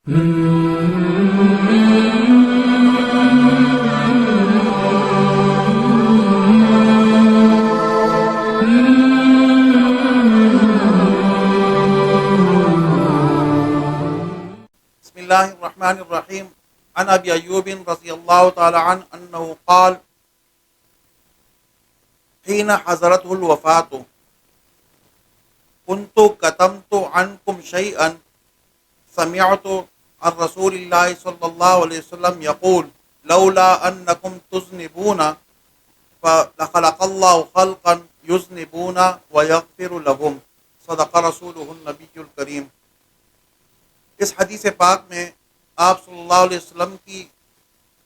بسم اللہ الرحمن الرحیم عن ابی ایوب رضی اللہ تعالی عنہ انہ قال حین حضرته الوفاة كنت كتمت عنكم شيئا سمعت عن رسول الله صلی اللہ علیہ وسلم يقول لولا انکم تذنبون فلخلق اللہ خلقا یذنبون ویغفر لهم صدق رسولہ النبی الکریم۔ اس حدیث پاک میں آپ صلی اللہ علیہ وسلم کی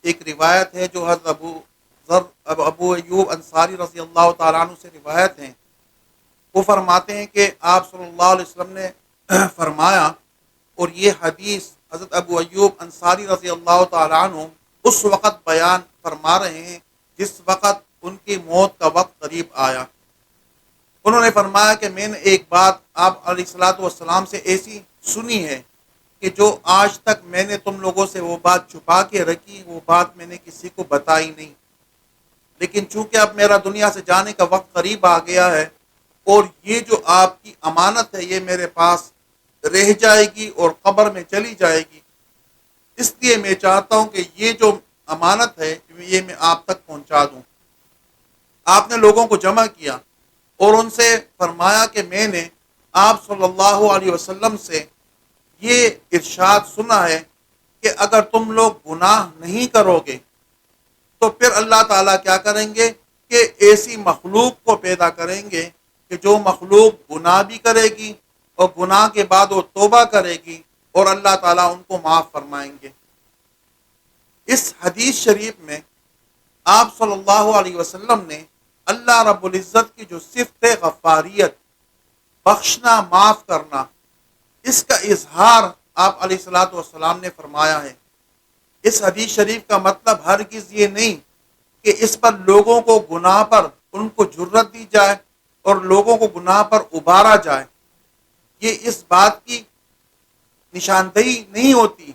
ایک روایت ہے جو حضرت ابو ایوب انصاری رضی اللہ تعالیٰ عنہ سے روایت ہیں۔ وہ فرماتے ہیں کہ آپ صلی اللہ علیہ وسلم نے فرمایا، اور یہ حدیث حضرت ابو ایوب انصاری رضی اللہ تعالیٰ عنہ اس وقت بیان فرما رہے ہیں جس وقت ان کی موت کا وقت قریب آیا۔ انہوں نے فرمایا کہ میں نے ایک بات آپ علیہ الصلوۃ والسلام سے ایسی سنی ہے کہ جو آج تک میں نے تم لوگوں سے وہ بات چھپا کے رکھی، وہ بات میں نے کسی کو بتائی نہیں، لیکن چونکہ اب میرا دنیا سے جانے کا وقت قریب آ گیا ہے اور یہ جو آپ کی امانت ہے یہ میرے پاس رہ جائے گی اور قبر میں چلی جائے گی، اس لیے میں چاہتا ہوں کہ یہ جو امانت ہے یہ میں آپ تک پہنچا دوں۔ آپ نے لوگوں کو جمع کیا اور ان سے فرمایا کہ میں نے آپ صلی اللہ علیہ وسلم سے یہ ارشاد سنا ہے کہ اگر تم لوگ گناہ نہیں کرو گے تو پھر اللہ تعالیٰ کیا کریں گے کہ ایسی مخلوق کو پیدا کریں گے کہ جو مخلوق گناہ بھی کرے گی اور گناہ کے بعد وہ توبہ کرے گی اور اللہ تعالیٰ ان کو معاف فرمائیں گے۔ اس حدیث شریف میں آپ صلی اللہ علیہ وسلم نے اللہ رب العزت کی جو صفت غفاریت، بخشنا، معاف کرنا، اس کا اظہار آپ علیہ الصلوۃ والسلام نے فرمایا ہے۔ اس حدیث شریف کا مطلب ہرگز یہ نہیں کہ اس پر لوگوں کو گناہ پر ان کو جرت دی جائے اور لوگوں کو گناہ پر ابھارا جائے، یہ اس بات کی نشاندہی نہیں ہوتی،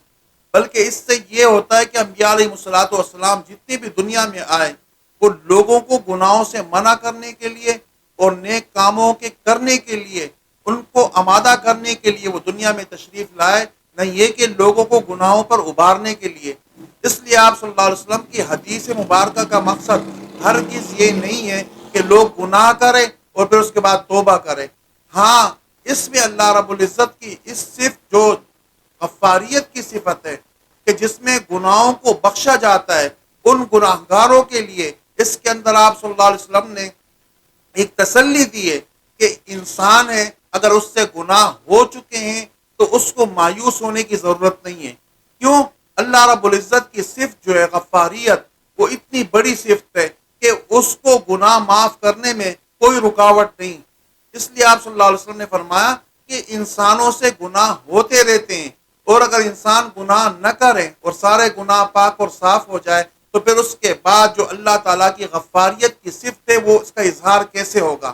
بلکہ اس سے یہ ہوتا ہے کہ انبیاء علیہ الصلوۃ والسلام جتنے بھی دنیا میں آئے وہ لوگوں کو گناہوں سے منع کرنے کے لیے اور نیک کاموں کے کرنے کے لیے، ان کو آمادہ کرنے کے لیے وہ دنیا میں تشریف لائے، نہ یہ کہ لوگوں کو گناہوں پر ابھارنے کے لیے۔ اس لیے آپ صلی اللہ علیہ وسلم کی حدیث مبارکہ کا مقصد ہرگز یہ نہیں ہے کہ لوگ گناہ کریں اور پھر اس کے بعد توبہ کریں۔ ہاں، اس میں اللہ رب العزت کی اس صفت جو غفاریت کی صفت ہے کہ جس میں گناہوں کو بخشا جاتا ہے ان گناہ گاروں کے لیے، اس کے اندر آپ صلی اللہ علیہ وسلم نے ایک تسلی دی ہے کہ انسان ہے، اگر اس سے گناہ ہو چکے ہیں تو اس کو مایوس ہونے کی ضرورت نہیں ہے۔ کیوں؟ اللہ رب العزت کی صفت جو ہے غفاریت، وہ اتنی بڑی صفت ہے کہ اس کو گناہ معاف کرنے میں کوئی رکاوٹ نہیں۔ اس لیے آپ صلی اللہ علیہ وسلم نے فرمایا کہ انسانوں سے گناہ ہوتے رہتے ہیں، اور اگر انسان گناہ نہ کرے اور سارے گناہ پاک اور صاف ہو جائے تو پھر اس کے بعد جو اللہ تعالیٰ کی غفاریت کی صفت ہے وہ اس کا اظہار کیسے ہوگا؟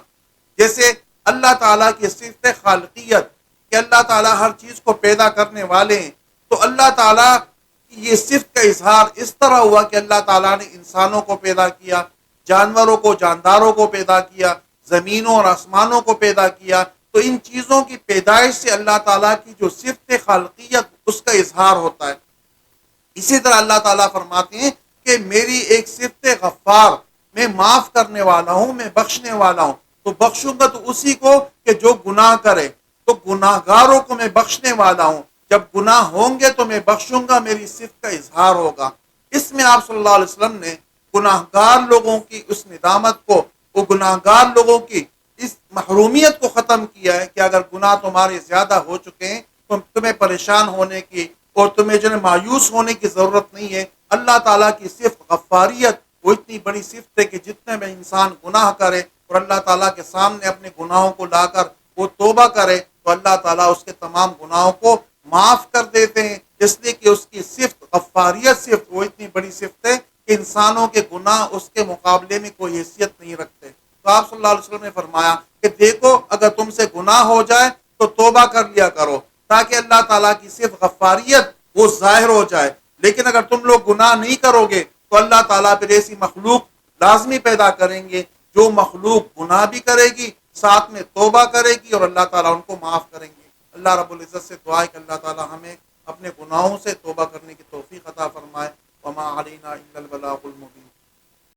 جیسے اللہ تعالیٰ کی صفت خالقیت کہ اللہ تعالیٰ ہر چیز کو پیدا کرنے والے ہیں، تو اللہ تعالیٰ کی یہ صفت کا اظہار اس طرح ہوا کہ اللہ تعالیٰ نے انسانوں کو پیدا کیا، جانوروں کو، جانداروں کو پیدا کیا، زمینوں اور آسمانوں کو پیدا کیا، تو ان چیزوں کی پیدائش سے اللہ تعالیٰ کی جو صفت خالقیت اس کا اظہار ہوتا ہے۔ اسی طرح اللہ تعالیٰ فرماتے ہیں کہ میری ایک صفت غفار، میں معاف کرنے والا ہوں، میں بخشنے والا ہوں، تو بخشوں گا تو اسی کو کہ جو گناہ کرے، تو گناہ گاروں کو میں بخشنے والا ہوں، جب گناہ ہوں گے تو میں بخشوں گا، میری صفت کا اظہار ہوگا۔ اس میں آپ صلی اللہ علیہ وسلم نے گناہ گار لوگوں کی اس ندامت کو، وہ گناہ گار لوگوں کی اس محرومیت کو ختم کیا ہے کہ اگر گناہ تمہارے زیادہ ہو چکے ہیں تو تمہیں پریشان ہونے کی اور تمہیں جو ہے مایوس ہونے کی ضرورت نہیں ہے۔ اللہ تعالیٰ کی صفت غفاریت وہ اتنی بڑی صفت ہے کہ جتنے میں انسان گناہ کرے اور اللہ تعالیٰ کے سامنے اپنے گناہوں کو لا کر وہ توبہ کرے تو اللہ تعالیٰ اس کے تمام گناہوں کو معاف کر دیتے ہیں، اس لیے کہ اس کی صفت غفاریت صفت وہ اتنی بڑی صفت ہے کہ انسانوں کے گناہ اس کے مقابلے میں کوئی حیثیت نہیں رکھتے۔ تو آپ صلی اللہ علیہ وسلم نے فرمایا کہ دیکھو اگر تم سے گناہ ہو جائے تو توبہ کر لیا کرو، تاکہ اللہ تعالیٰ کی صفت غفاریت وہ ظاہر ہو جائے. لیکن اگر تم لوگ گناہ نہیں کرو گے تو اللہ تعالیٰ پھر ایسی مخلوق لازمی پیدا کریں گے جو مخلوق گناہ بھی کرے گی، ساتھ میں توبہ کرے گی، اور اللہ تعالیٰ ان کو معاف کریں گے. اللہ رب العزت سے دعا ہے کہ اللہ تعالیٰ ہمیں اپنے گناہوں سے توبہ کرنے کی توفیق عطا فرمائے. وما علینا الا البلاغ المبین.